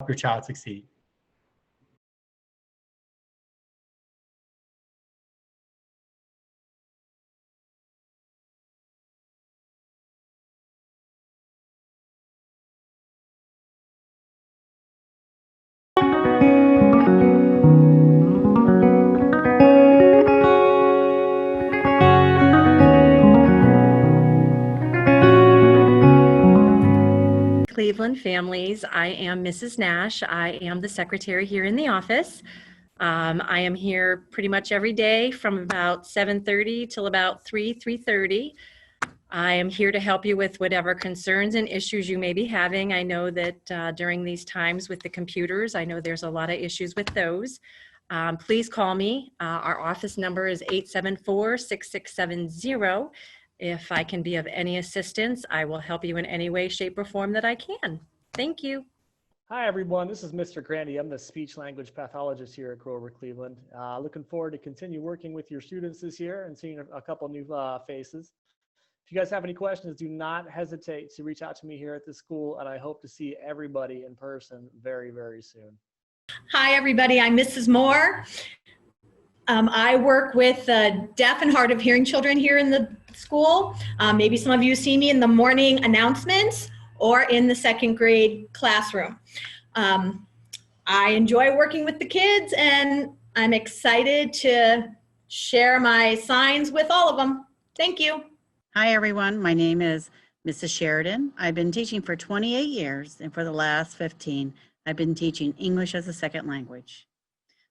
your child succeed. Cleveland families. I am Mrs. Nash. I am the secretary here in the office. I am here pretty much every day from about 7:30 till about 3:30. I am here to help you with whatever concerns and issues you may be having. I know that during these times with the computers, I know there's a lot of issues with those. Please call me. Our office number is 874-6670. If I can be of any assistance, I will help you in any way, shape, or form that I can. Thank you. Hi, everyone. This is Mr. Grandy. I'm the speech language pathologist here at Grover Cleveland. Looking forward to continue working with your students this year and seeing a couple new faces. If you guys have any questions, do not hesitate to reach out to me here at the school, and I hope to see everybody in person very, very soon. Hi, everybody. I'm Mrs. Moore. I work with deaf and hard of hearing children here in the school. Maybe some of you see me in the morning announcements or in the second grade classroom. I enjoy working with the kids, and I'm excited to share my signs with all of them. Thank you. Hi, everyone. My name is Mrs. Sheridan. I've been teaching for 28 years, and for the last 15, I've been teaching English as a second language.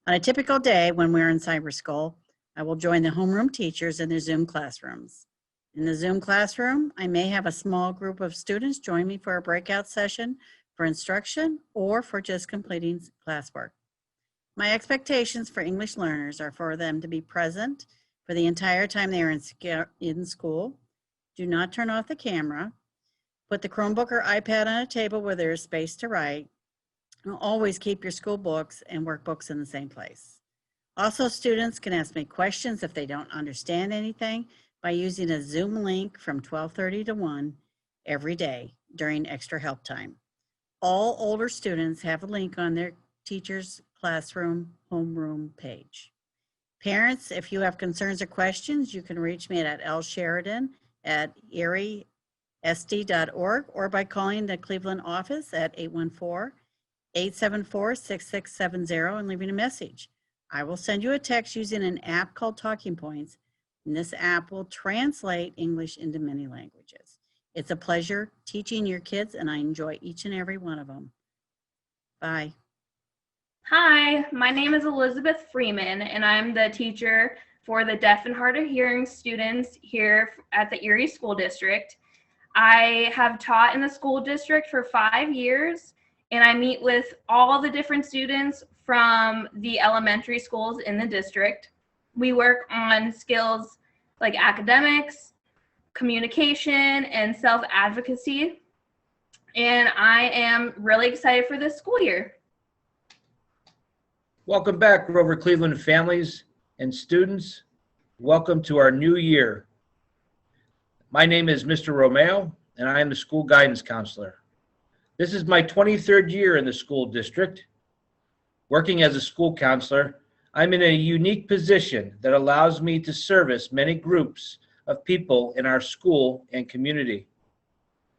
On a typical day when we're in cyber school, I will join the homeroom teachers in their Zoom classrooms. In the Zoom classroom, I may have a small group of students join me for a breakout session for instruction or for just completing classwork. My expectations for English learners are for them to be present for the entire time they are in school. Do not turn off the camera. Put the Chromebook or iPad on a table where there is space to write. And always keep your school books and workbooks in the same place. Also, students can ask me questions if they don't understand anything by using a Zoom link from 12:30 to 1 every day during extra help time. All older students have a link on their teacher's classroom homeroom page. Parents, if you have concerns or questions, you can reach me at lsheridan@eriesd.org or by calling the Cleveland office at 814-874-6670 and leaving a message. I will send you a text using an app called Talking Points, and this app will translate English into many languages. It's a pleasure teaching your kids, and I enjoy each and every one of them. Bye. Hi, my name is Elizabeth Freeman, and I'm the teacher for the deaf and hard of hearing students here at the Erie School District. I have taught in the school district for 5 years, and I meet with all the different students from the elementary schools in the district. We work on skills like academics, communication, and self-advocacy, and I am really excited for this school year. Welcome back, Grover Cleveland families and students. Welcome to our new year. My name is Mr. Romeo, and I am the school guidance counselor. This is my 23rd year in the school district. Working as a school counselor, I'm in a unique position that allows me to service many groups of people in our school and community.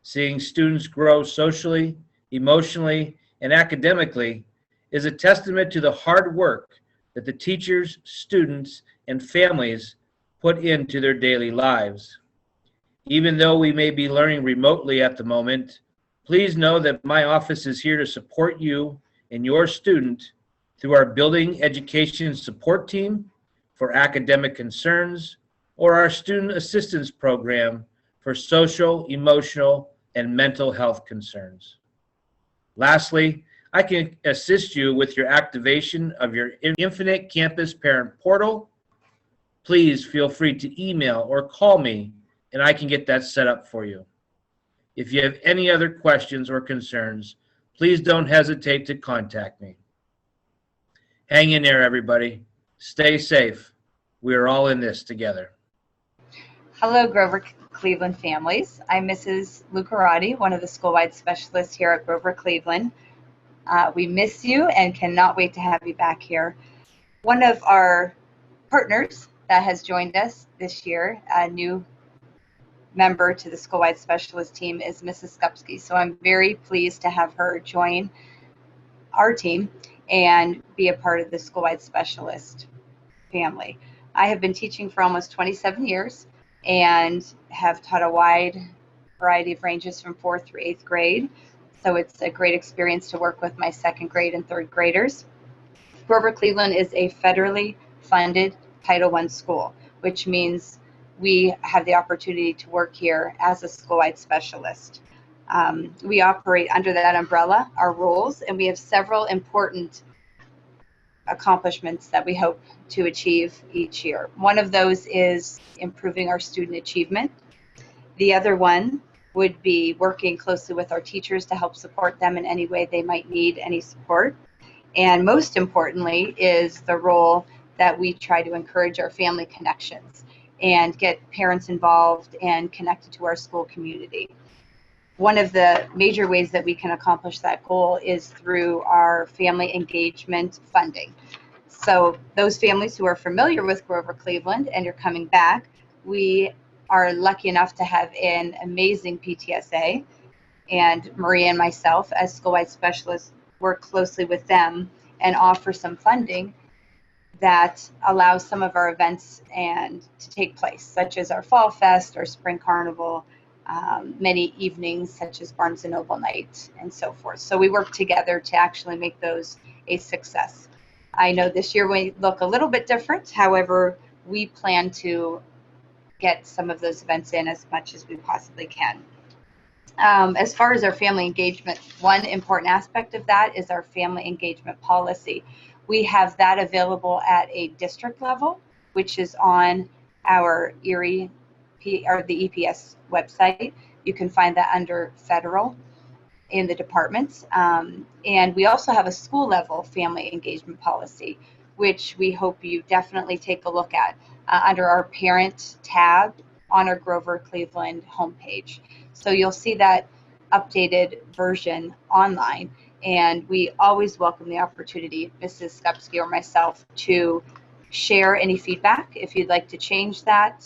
Seeing students grow socially, emotionally, and academically is a testament to the hard work that the teachers, students, and families put into their daily lives. Even though we may be learning remotely at the moment, please know that my office is here to support you and your student through our building education support team for academic concerns or our student assistance program for social, emotional, and mental health concerns. Lastly, I can assist you with your activation of your Infinite Campus Parent Portal. Please feel free to email or call me, and I can get that set up for you. If you have any other questions or concerns, please don't hesitate to contact me. Hang in there, everybody. Stay safe. We are all in this together. Hello, Grover Cleveland families. I'm Mrs. Lucarati, one of the Schoolwide Specialists here at Grover Cleveland. We miss you and cannot wait to have you back here. One of our partners that has joined us this year, a new member to the Schoolwide Specialist team, is Mrs. Skupski. So I'm very pleased to have her join our team and be a part of the Schoolwide Specialist family. I have been teaching for almost 27 years and have taught a wide variety of ranges from 4th through 8th grade. So it's a great experience to work with my 2nd grade and 3rd graders. Grover Cleveland is a federally funded Title I school, which means we have the opportunity to work here as a Schoolwide Specialist. We operate under that umbrella, our roles, and we have several important accomplishments that we hope to achieve each year. One of those is improving our student achievement. The other one would be working closely with our teachers to help support them in any way they might need any support. And most importantly is the role that we try to encourage our family connections and get parents involved and connected to our school community. One of the major ways that we can accomplish that goal is through our family engagement funding. So those families who are familiar with Grover Cleveland and you're coming back, we are lucky enough to have an amazing PTSA, and Maria and myself as Schoolwide Specialists work closely with them and offer some funding that allows some of our events to take place, such as our Fall Fest, our Spring Carnival, many evenings such as Barnes & Noble Night, and so forth. So we work together to actually make those a success. I know this year we look a little bit different. However, we plan to get some of those events in as much as we possibly can. As far as our family engagement, one important aspect of that is our family engagement policy. We have that available at a district level, which is on our the EPS website. You can find that under federal in the departments. And we also have a school level family engagement policy, which we hope you definitely take a look at under our parent tab on our Grover Cleveland homepage. So you'll see that updated version online. And we always welcome the opportunity, Mrs. Skupski or myself, to share any feedback if you'd like to change that,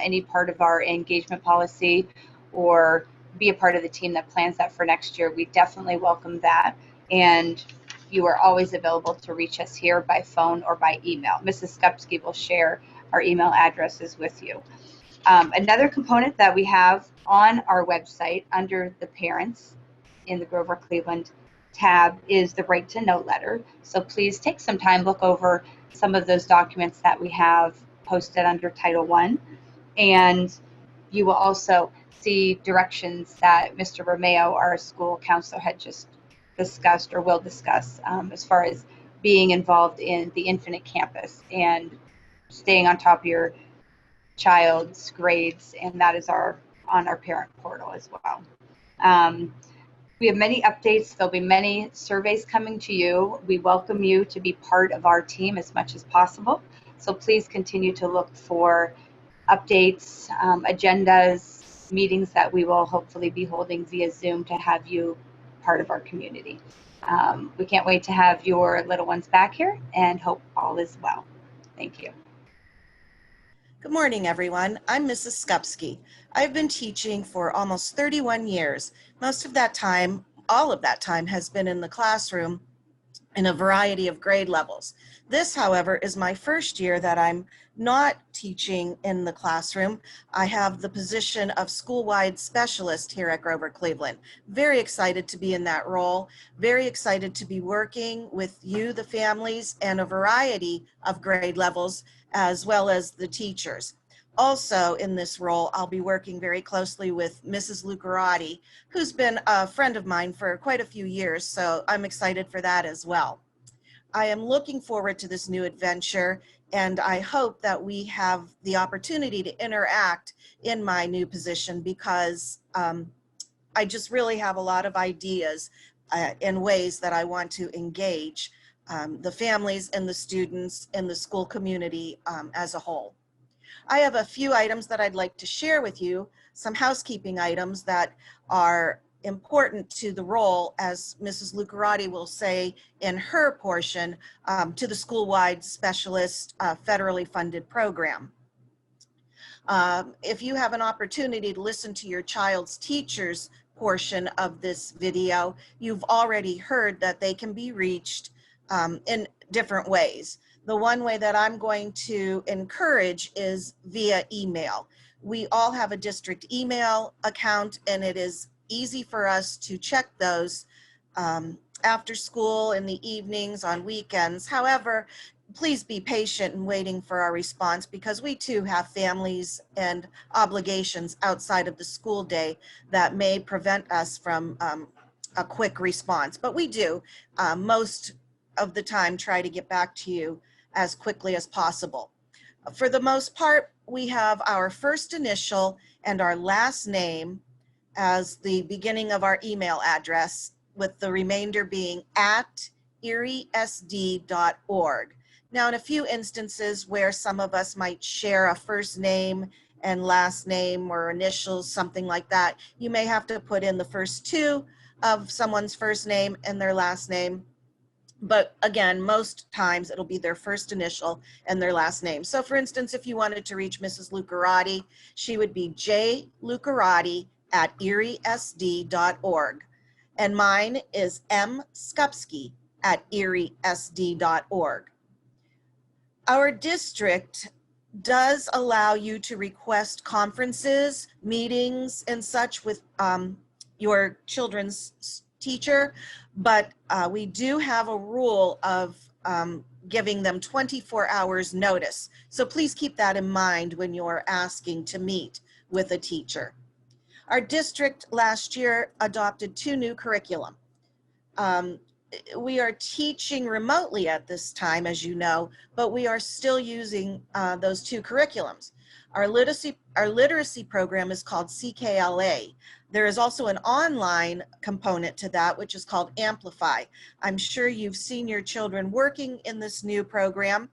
any part of our engagement policy, or be a part of the team that plans that for next year. We definitely welcome that. And you are always available to reach us here by phone or by email. Mrs. Skupski will share our email addresses with you. Another component that we have on our website under the parents in the Grover Cleveland tab is the Right to Know letter. So please take some time, look over some of those documents that we have posted under Title I. And you will also see directions that Mr. Romeo, our school counselor, had just discussed or will discuss as far as being involved in the Infinite Campus and staying on top of your child's grades, and that is on our parent portal as well. We have many updates. There'll be many surveys coming to you. We welcome you to be part of our team as much as possible. So please continue to look for updates, agendas, meetings that we will hopefully be holding via Zoom to have you part of our community. We can't wait to have your little ones back here and hope all is well. Thank you. Good morning, everyone. I'm Mrs. Skupski. I've been teaching for almost 31 years. Most of that time, all of that time, has been in the classroom in a variety of grade levels. This, however, is my first year that I'm not teaching in the classroom. I have the position of Schoolwide Specialist here at Grover Cleveland. Very excited to be in that role. Very excited to be working with you, the families, and a variety of grade levels, as well as the teachers. Also in this role, I'll be working very closely with Mrs. Lucarati, who's been a friend of mine for quite a few years, so I'm excited for that as well. I am looking forward to this new adventure, and I hope that we have the opportunity to interact in my new position, because I just really have a lot of ideas in ways that I want to engage the families and the students and the school community as a whole. I have a few items that I'd like to share with you, some housekeeping items that are important to the role, as Mrs. Lucarati will say in her portion, to the Schoolwide Specialist federally funded program. If you have an opportunity to listen to your child's teacher's portion of this video, you've already heard that they can be reached in different ways. The one way that I'm going to encourage is via email. We all have a district email account, and it is easy for us to check those after school, in the evenings, on weekends. However, please be patient in waiting for our response, because we too have families and obligations outside of the school day that may prevent us from a quick response. But we do most of the time try to get back to you as quickly as possible. For the most part, we have our first initial and our last name as the beginning of our email address, with the remainder being at eriesd.org. Now, in a few instances where some of us might share a first name and last name or initials, something like that, you may have to put in the first two of someone's first name and their last name. But again, most times it'll be their first initial and their last name. So for instance, if you wanted to reach Mrs. Lucarati, she would be jlucarati@eriesd.org. And mine is mskupski@eriesd.org. Our district does allow you to request conferences, meetings, and such with your children's teacher, but we do have a rule of giving them 24 hours notice. So please keep that in mind when you're asking to meet with a teacher. Our district last year adopted 2 new curriculum. We are teaching remotely at this time, as you know, but we are still using those 2 curriculums. Our literacy program is called CKLA. There is also an online component to that, which is called Amplify. I'm sure you've seen your children working in this new program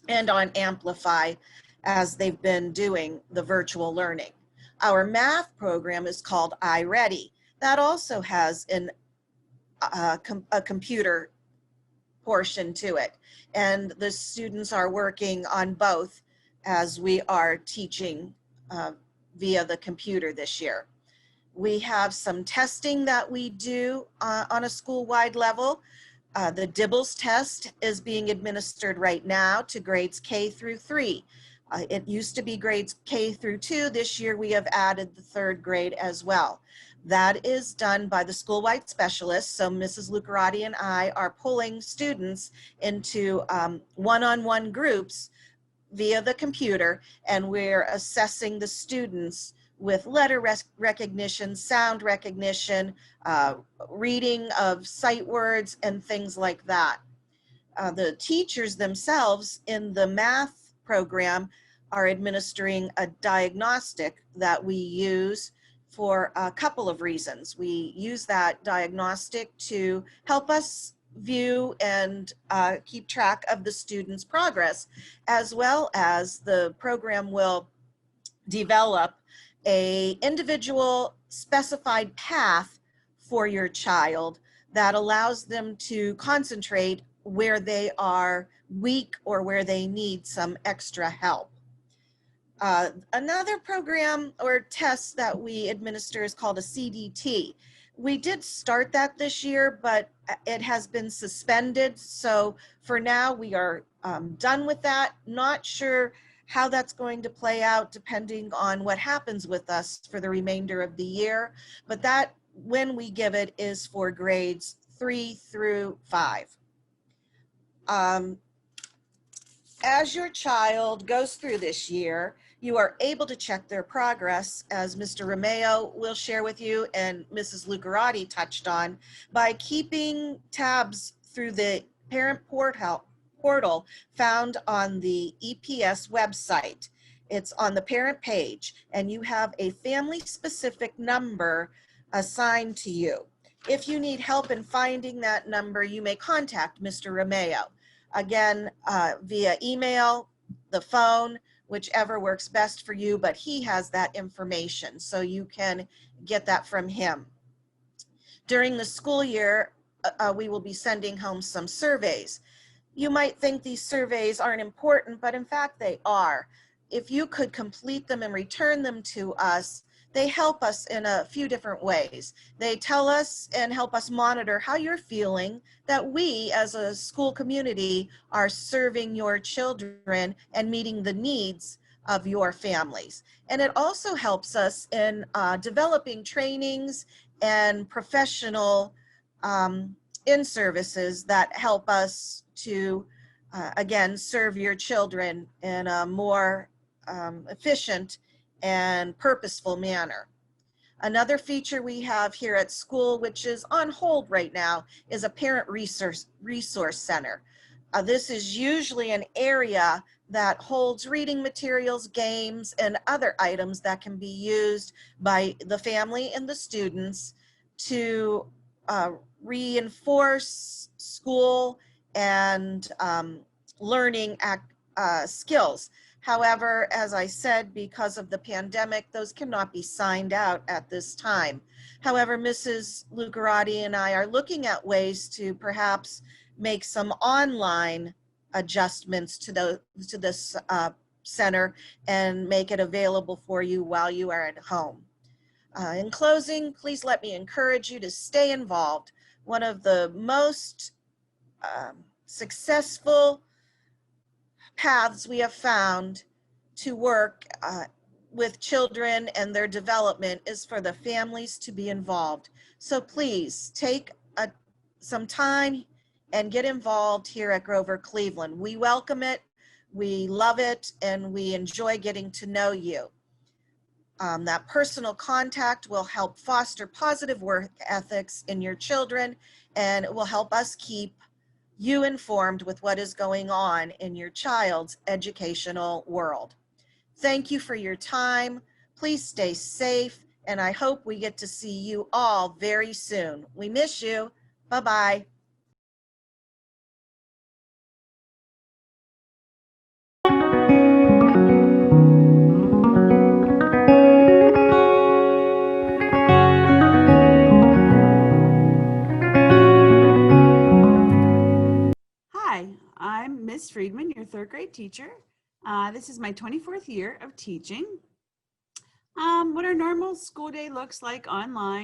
and on Amplify as they've been doing the virtual learning. Our math program is called iReady. That also has a computer portion to it, and the students are working on both as we are teaching via the computer this year. We have some testing that we do on a school-wide level. The DIBELS test is being administered right now to grades K through 3. It used to be grades K through 2. This year we have added the 3rd grade as well. That is done by the Schoolwide Specialists. So Mrs. Lucarati and I are pulling students into one-on-one groups via the computer, and we're assessing the students with letter recognition, sound recognition, reading of sight words, and things like that. The teachers themselves in the math program are administering a diagnostic that we use for a couple of reasons. We use that diagnostic to help us view and keep track of the students' progress, as well as the program will develop an individual specified path for your child that allows them to concentrate where they are weak or where they need some extra help. Another program or test that we administer is called a CDT. We did start that this year, but it has been suspended. So for now, we are done with that. Not sure how that's going to play out depending on what happens with us for the remainder of the year. But that, when we give it, is for grades 3 through 5. As your child goes through this year, you are able to check their progress, as Mr. Romeo will share with you and Mrs. Lucarati touched on, by keeping tabs through the parent portal found on the EPS website. It's on the parent page, and you have a family-specific number assigned to you. If you need help in finding that number, you may contact Mr. Romeo. Again, via email, the phone, whichever works best for you, but he has that information, so you can get that from him. During the school year, we will be sending home some surveys. You might think these surveys aren't important, but in fact they are. If you could complete them and return them to us, they help us in a few different ways. They tell us and help us monitor how you're feeling, that we as a school community are serving your children and meeting the needs of your families. And it also helps us in developing trainings and professional in-services that help us to, again, serve your children in a more efficient and purposeful manner. Another feature we have here at school, which is on hold right now, is a parent resource center. This is usually an area that holds reading materials, games, and other items that can be used by the family and the students to reinforce school and learning skills. However, as I said, because of the pandemic, those cannot be signed out at this time. However, Mrs. Lucarati and I are looking at ways to perhaps make some online adjustments to this center and make it available for you while you are at home. In closing, please let me encourage you to stay involved. One of the most successful paths we have found to work with children and their development is for the families to be involved. So please take some time and get involved here at Grover Cleveland. We welcome it, we love it, and we enjoy getting to know you. That personal contact will help foster positive work ethics in your children, and it will help us keep you informed with what is going on in your child's educational world. Thank you for your time. Please stay safe, and I hope we get to see you all very soon. We miss you. Bye-bye. Hi, I'm Miss Freeman, your third grade teacher. This is my 24th year of teaching. What our normal school day looks like online